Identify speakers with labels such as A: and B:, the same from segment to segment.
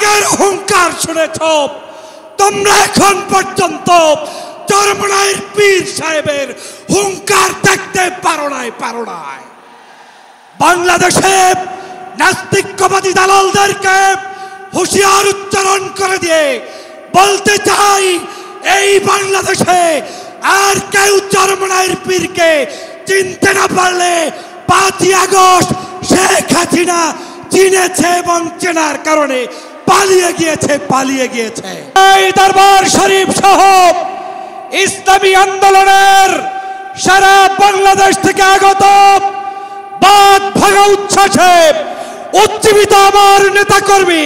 A: বাঘের হুঙ্কার শুনেছ, তোমরা এখন পর্যন্ত চরমনাইয়ের পীর সাহেবের হুঙ্কার দেখতে পারো নাই। বাংলাদেশে নাস্তিকবাদী দালালদেরকে হুঁশিয়ার উচ্চারণ করে দিয়ে বলতে চাই, এই বাংলাদেশে আর কেউ চরমনাইয়ের পীরকে চিনতে না পারলে 5ই আগস্ট শেখ হাসিনা চিনেছে এবং চেনার কারণে পালিয়ে গিয়েছে। এই দরবার শরীফ সহ ইসলামী আন্দোলনের সারা বাংলাদেশ থেকে আগত বাদ ভাঙা উচ্ছ্বাসে উজ্জীবিত আমার নেতাকর্মী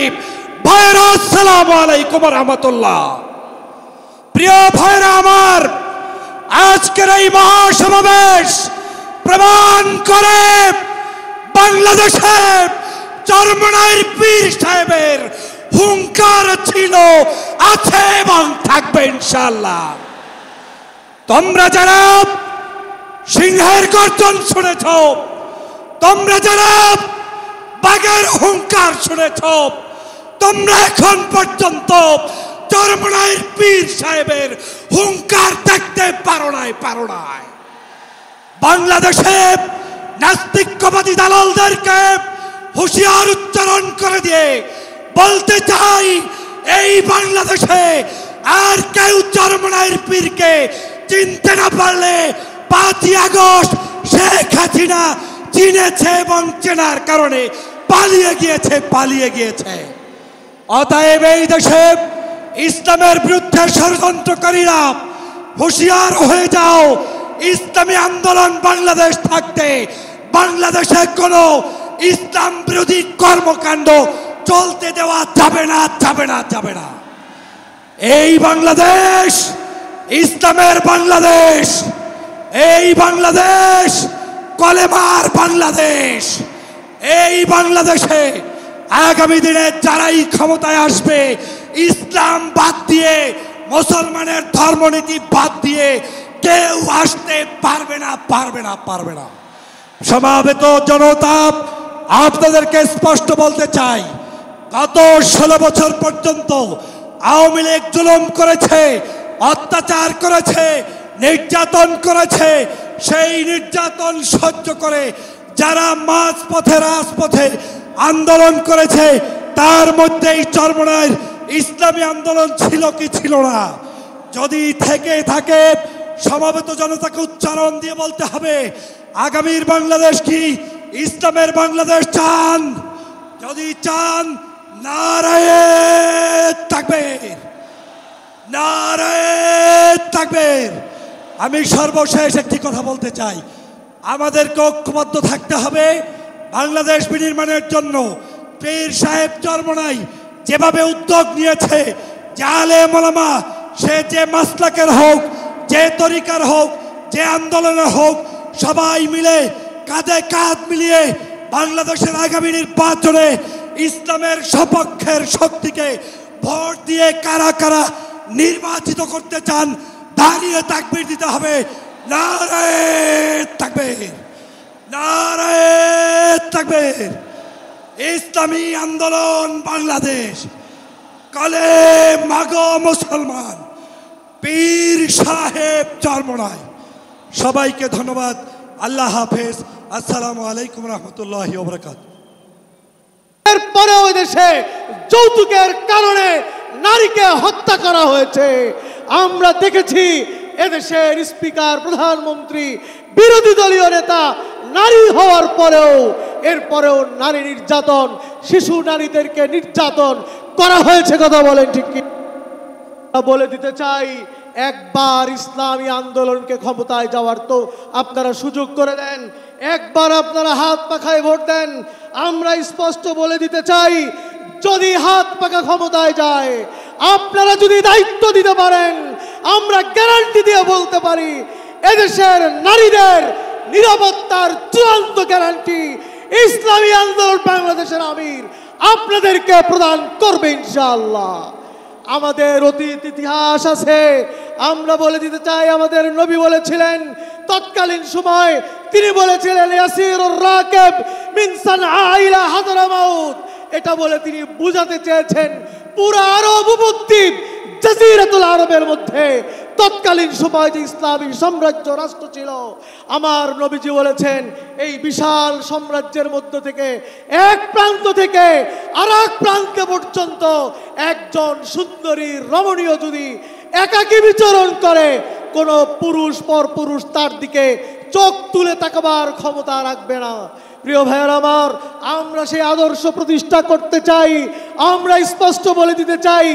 A: ভাইরা, আসসালামু আলাইকুম রহমতুল্লাহ। প্রিয় ভাইরা আমার, আজকের এই মহাসমাবেশ প্রমাণ করে বাংলাদেশে চরমনাইয়ের পীর সাহেবের হুঙ্কার ছিল, আছে এবং থাকবে ইনশাআল্লাহ। তোমরা যারা সিংহের গর্জন শুনেছ, তোমরা যারা বাঘের হুঙ্কার শুনেছ, তোমরা এখন পর্যন্ত চরমনাইয়ের পীর সাহেবের হুঙ্কার দেখতে পারো নাই। বাংলাদেশে নাস্তিকবাদী দালালদেরকে হুঁশিয়ার উচ্চারণ করে দিয়ে বলতে চাই, এই বাংলাদেশে আর কেউ চরমনাইয়ের পীরকে চিনতে না পারলে 5ই আগস্ট শেখ হাসিনা চিনেছে এবং চেনার কারণে পালিয়ে গিয়েছে। অতএব এই দেশে ইসলামের বিরুদ্ধে ষড়যন্ত্রকারীরা হুঁশিয়ার হয়ে যাও। ইসলামী আন্দোলন বাংলাদেশ থাকতে বাংলাদেশে কোনো ইসলাম বিরোধী কর্মকাণ্ড চলতে দেওয়া যাবে না। এই বাংলাদেশ ইসলামের বাংলাদেশ, এই বাংলাদেশ কলেমার বাংলাদেশ। এই বাংলাদেশে আগামী দিনে যারাই ক্ষমতায় আসবে, ইসলাম বাদ দিয়ে, মুসলমানের ধর্মনীতি বাদ দিয়ে কেউ আসতে পারবে না। সমাবেত জনতা, আপনাদেরকে স্পষ্ট বলতে চাই, গত 16 বছর পর্যন্ত আওয়ামী লীগ জুলুম করেছে, অত্যাচার করেছে, নির্যাতন করেছে। সেই নির্যাতন সহ্য করে যারা মাঝপথে রাজপথে আন্দোলন করেছে, তার মধ্যেই চরমনাইয়ের ইসলামী আন্দোলন ছিল কি ছিল না? যদি থেকে থাকে, সমাবেত জনতাকে উচ্চারণ দিয়ে বলতে হবে, আগামীর বাংলাদেশ কি ইসলামের বাংলাদেশ চান? যদি চান, নারায়ে তাকবীর, নারায়ে তাকবীর। আমি সর্বশেষ একটি কথা বলতে চাই, আমাদেরকে ঐক্যবদ্ধ থাকতে হবে বাংলাদেশ বিনির্মাণের জন্য। পীর সাহেব চরমনাই যেভাবে উদ্যোগ নিয়েছে, যে আলেম ওলামা, সে যে মাসলাকের হোক, যে তরিকার হোক, যে আন্দোলনের হোক, সবাই মিলে কাঁধে কাঁধ মিলিয়ে বাংলাদেশের আগামী নির্বাচনে ইসলামের সপক্ষের শক্তিকে ভোট দিয়ে কারা কারা নির্বাচিত করতে চান, দাঁড়িয়ে তাকবীর দিতে হবে। নারায়ে তাকবীর, নারায়ে তাকবীর। ইসলামী আন্দোলন বাংলাদেশ, কালেমা গো মুসলমান, পীর সাহেব চরমনাই। সবাইকে ধন্যবাদ। আল্লাহ হাফেজ। আসসালামু আলাইকুম রহমতুল্লাহি ওয়া বারাকাতুহু।
B: এরপরেও দেশে যৌতুকের কারণে নারীকে হত্যা করা হয়েছে। আমরা দেখেছি এদেশের স্পিকার, প্রধানমন্ত্রী, বিরোধী দলীয় নেতা নারী হওয়ার পরেও এরপরেও নারী নির্যাতন, শিশু নারীদেরকে নির্যাতন করা হয়েছে। কথা বলেন ঠিক কি? বলে দিতে চাই, একবার ইসলামী আন্দোলনকে ক্ষমতায় যাওয়ার তো আপনারা সুযোগ করে দেন, একবার আপনারা হাত পাখায় ভোট দেন। আমরা স্পষ্ট বলে দিতে চাই, যদি হাত পাখা ক্ষমতায় যায়, আপনারা যদি দায়িত্ব দিতে পারেন, আমরা গ্যারান্টি দিয়ে বলতে পারি, এদেশের নারীদের নিরাপত্তার চূড়ান্ত গ্যারান্টি ইসলামী আন্দোলন বাংলাদেশের আমির আপনাদেরকে প্রদান করবে ইনশাআল্লাহ। আমাদের অতীত ইতিহাস আছে, আমরা বলে দিতে চাই, আমাদের নবী বলেছিলেন তৎকালীন সময়, তিনি বলেছিলেন ইয়াসিরুর রাকিব মিন সানআ ইলা হাদরামাউত, এটা বলে তিনি বুঝাতে চেয়েছেন পুরা আরব উপদ্বীপ জাজিরাতুল আরবের মধ্যে তৎকালীন সময় যে ইসলামী সাম্রাজ্য রাষ্ট্র ছিল, আমার নবীজি বলেছেন এই বিশাল সাম্রাজ্যের মধ্য থেকে এক প্রান্ত থেকে আর এক প্রান্ত পর্যন্ত একজন সুন্দরী রমণীয় যদি একাকী বিচরণ করে, কোনো পুরুষ পর পুরুষ তার দিকে চোখ তুলে তাকাবার ক্ষমতা রাখবে না। প্রিয় ভাইয়ের আমার, আমরা সেই আদর্শ প্রতিষ্ঠা করতে চাই। আমরা স্পষ্ট বলে দিতে চাই,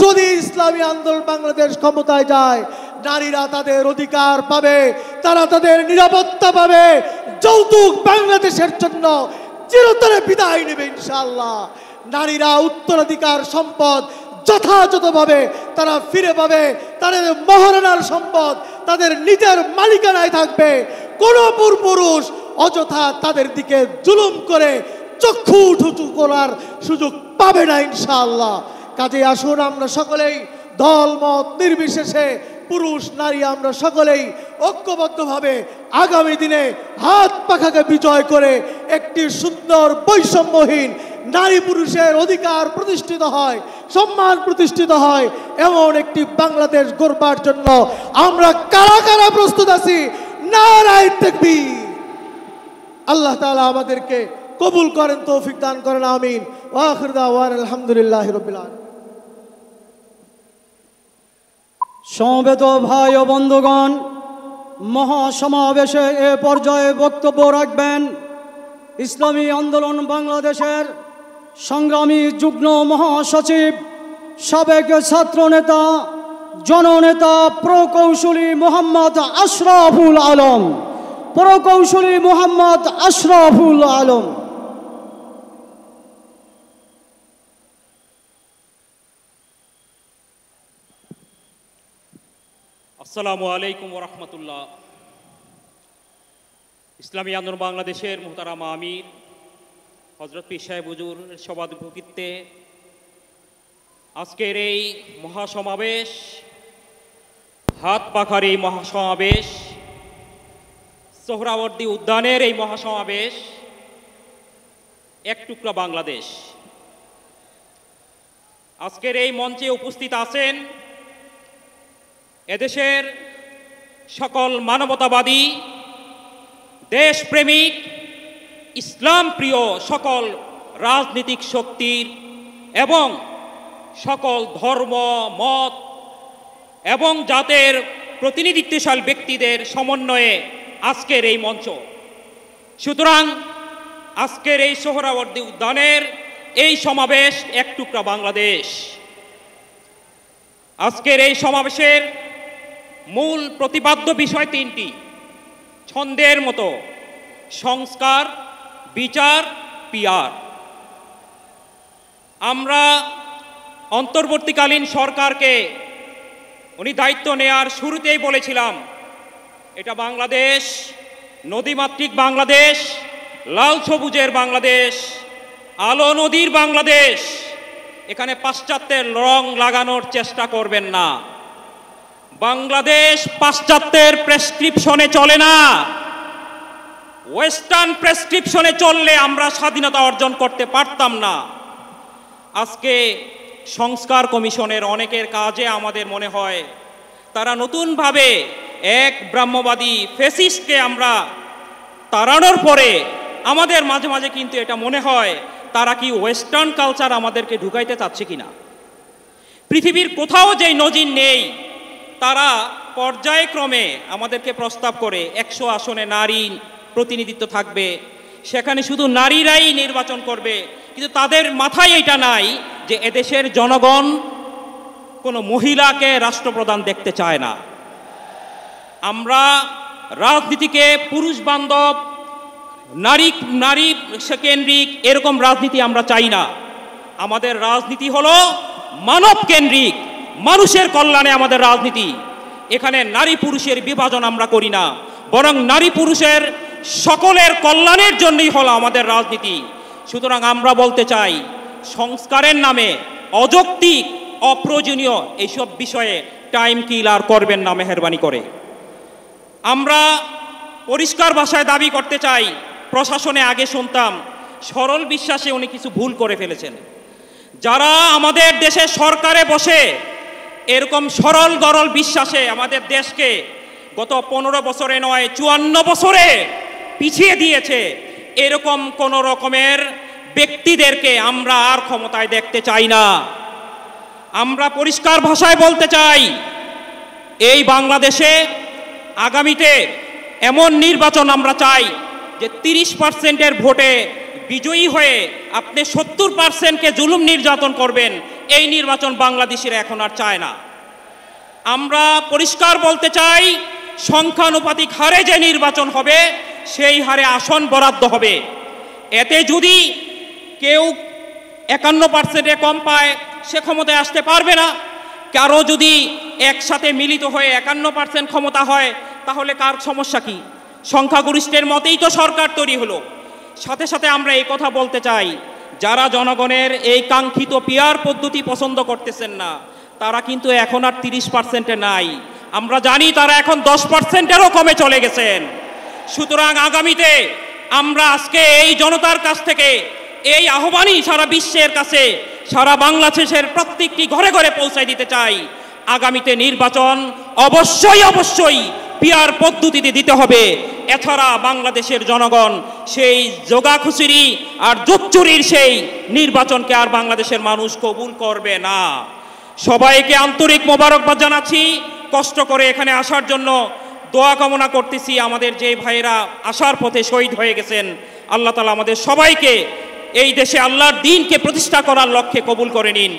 B: যদি ইসলামী আন্দোলন বাংলাদেশ ক্ষমতায় যায়, নারীরা তাদের অধিকার পাবে, তারা তাদের নিরাপত্তা পাবে, যৌতুক বাংলাদেশের জন্য চিরতরে বিদায় নেবে ইনশাআল্লাহ। নারীরা উত্তরাধিকার সম্পদ যথাযথভাবে তারা ফিরে পাবে, তাদের মহারণার সম্পদ তাদের নিজের মালিকানায় থাকবে। কোনো পুরুষ অযথা তাদের দিকে জুলুম করে চক্ষু উঁচু করার সুযোগ পাবে না ইনশাআল্লাহ। কাজে আসুন আমরা সকলেই দল মত নির্বিশেষে, পুরুষ নারী আমরা সকলেই ঐক্যবদ্ধভাবে আগামী দিনে হাত পাখাকে বিজয় করে একটি সুন্দর বৈষম্যহীন নারী পুরুষের অধিকার প্রতিষ্ঠিত হয়, সম্মান প্রতিষ্ঠিত হয়, এমন একটি বাংলাদেশ গড়বার জন্য আমরা কারা কারা প্রস্তুত আছি? নারায়ে তাকবীর। আল্লাহ তাআলা আমাদেরকে কবুল করেন, তৌফিক দান করেন, আমিন। ওয়া আখির দাওয়ানা আলহামদুলিল্লাহি রাব্বিল আলামিন।
C: সমবেত ভাই ও বন্ধুগণ, মহাসমাবেশে এ পর্যায়ে বক্তব্য রাখবেন ইসলামী আন্দোলন বাংলাদেশের সংগ্রামী যুগ্ম মহাসচিব, সাবেক ছাত্রনেতা, জননেতা প্রকৌশলী মোহাম্মদ আশরাফুল আলম। প্রকৌশলী মোহাম্মদ আশরাফুল আলম।
D: আসসালামু আলাইকুম ওয়া রাহমাতুল্লাহ। ইসলামী আন্দোলন বাংলাদেশের মুহতারামা আমির হযরত পীর সাহেব হুজুর সভাপতিত্বে আজকের এই মহাসমাবেশ, হাত পাখার এই মহাসমাবেশ, সোহরাওয়ার্দী উদ্যানের এই মহাসমাবেশ, এক টুকরা বাংলাদেশ। আজকের এই মঞ্চে উপস্থিত আছেন এদেশের সকল মানবতাবাদী, দেশপ্রেমিক, ইসলাম প্রিয় সকল রাজনৈতিক শক্তির এবং সকল ধর্ম মত এবং জাতের প্রতিনিধিত্বশালী ব্যক্তিদের সমন্বয়ে আজকের এই মঞ্চ। সুতরাং আজকের এই সোহরাওয়ার্দী উদ্যানের এই সমাবেশ এক টুকরা বাংলাদেশ। আজকের এই সমাবেশের মূল প্রতিপাদ্য বিষয় তিনটি, ছন্দের মতো: সংস্কার, বিচার, পিয়ার। আমরা অন্তর্বর্তীকালীন সরকারকে উনি দায়িত্ব নেয়ার শুরুতেই বলেছিলাম, এটা বাংলাদেশ নদীমাতৃক বাংলাদেশ, লাল সবুজের বাংলাদেশ, আলো নদীর বাংলাদেশ। এখানে পাশ্চাত্যের রং লাগানোর চেষ্টা করবেন না। বাংলাদেশ পাশ্চাত্যের প্রেসক্রিপশনে চলে না। ওয়েস্টার্ন প্রেসক্রিপশনে চললে আমরা স্বাধীনতা অর্জন করতে পারতাম না। আজকে সংস্কার কমিশনের অনেকের কাজে আমাদের মনে হয় তারা নতুনভাবে এক ব্রাহ্মবাদী ফ্যাসিস্টকে আমরা তাড়ানোর পরে আমাদের মাঝে মাঝে কিন্তু এটা মনে হয় তারা কি ওয়েস্টার্ন কালচার আমাদেরকে ঢুকাইতে চাচ্ছে কিনা। পৃথিবীর কোথাও যেই নজির নেই, তারা পর্যায়ক্রমে আমাদেরকে প্রস্তাব করে 100 আসনে নারী প্রতিনিধিত্ব থাকবে, সেখানে শুধু নারীরাই নির্বাচন করবে। কিন্তু তাদের মাথায় এটা নাই যে এদেশের জনগণ কোনো মহিলাকে রাষ্ট্রপ্রধান দেখতে চায় না। আমরা রাজনীতিকে পুরুষ বান্ধব, নারী কেন্দ্রিক এরকম রাজনীতি আমরা চাই না। আমাদের রাজনীতি হলো মানব কেন্দ্রিক, মানুষের কল্যাণে আমাদের রাজনীতি। এখানে নারী পুরুষের বিভাজন আমরা করি না, বরং নারী পুরুষের সকলের কল্যাণের জন্যই হলো আমাদের রাজনীতি। সুতরাং আমরা বলতে চাই, সংস্কারের নামে অযৌক্তিক অপ্রয়োজনীয় এইসব বিষয়ে টাইম কিলার করবেন না মেহেরবানি করে। আমরা পরিষ্কার ভাষায় দাবি করতে চাই, প্রশাসনে আগে শুনতাম সরল বিশ্বাসে উনি কিছু ভুল করে ফেলেছেন। যারা আমাদের দেশের সরকারে বসে এরকম সরল গরল বিশ্বাসে আমাদের দেশকে গত 15 বছরে নয় 54 বছরে পিছিয়ে দিয়েছে, এরকম কোন রকমের ব্যক্তিদেরকে আমরা আর ক্ষমতায় দেখতে চাই না। আমরা পরিষ্কার ভাষায় বলতে চাই, এই বাংলাদেশে আগামীতে এমন নির্বাচন আমরা চাই যে 30%-এর ভোটে বিজয়ী হয়ে আপনি 70%-কে জুলুম নির্যাতন করবেন, এই নির্বাচন বাংলাদেশিরা এখন আর চায় না। আমরা পরিষ্কার বলতে চাই, সংখ্যানুপাতিক হারে যে নির্বাচন হবে সেই হারে আসন বরাদ্দ হবে। এতে যদি কেউ 51%-এ কম পায় সে ক্ষমতায় আসতে পারবে না। কারো যদি একসাথে মিলিত হয়ে 51% ক্ষমতা হয় তাহলে কার সমস্যা কি? সংখ্যাগরিষ্ঠের মতেই তো সরকার তৈরি হলো। সাথে সাথে আমরা এই কথা বলতে চাই, যারা জনগণের এই কাঙ্ক্ষিত পিআর পদ্ধতি পছন্দ করতেছেন না তারা কিন্তু এখন আর 30%-এ নাই। আমরা জানি তারা এখন 10%-এরও কমে চলে গেছেন। সুতরাং আগামীতে আমরা আজকে এই জনতার কাছ থেকে এই আহ্বানই সারা বিশ্বের কাছে, সারা বাংলাদেশের প্রত্যেকটি ঘরে ঘরে পৌঁছায় দিতে চাই। আগামীতে নির্বাচন অবশ্যই পিআর পদ্ধতিতে দিতে হবে। এছাড়া বাংলাদেশের জনগণ সেই জোগাখুচুরি আর জোচ্চুরির সেই নির্বাচনকে আর বাংলাদেশের মানুষ কবুল করবে না। সবাইকে আন্তরিক মোবারকবাদ জানাচ্ছি কষ্ট করে এখানে আসার জন্য। দোয়া কামনা করতেছি আমাদের যে ভাইয়েরা আসার পথে শহীদ হয়ে গেছেন, আল্লাহ তাআলা আমাদের সবাইকে এই দেশে আল্লাহর দ্বীনকে প্রতিষ্ঠা করার লক্ষ্যে কবুল করে নিন।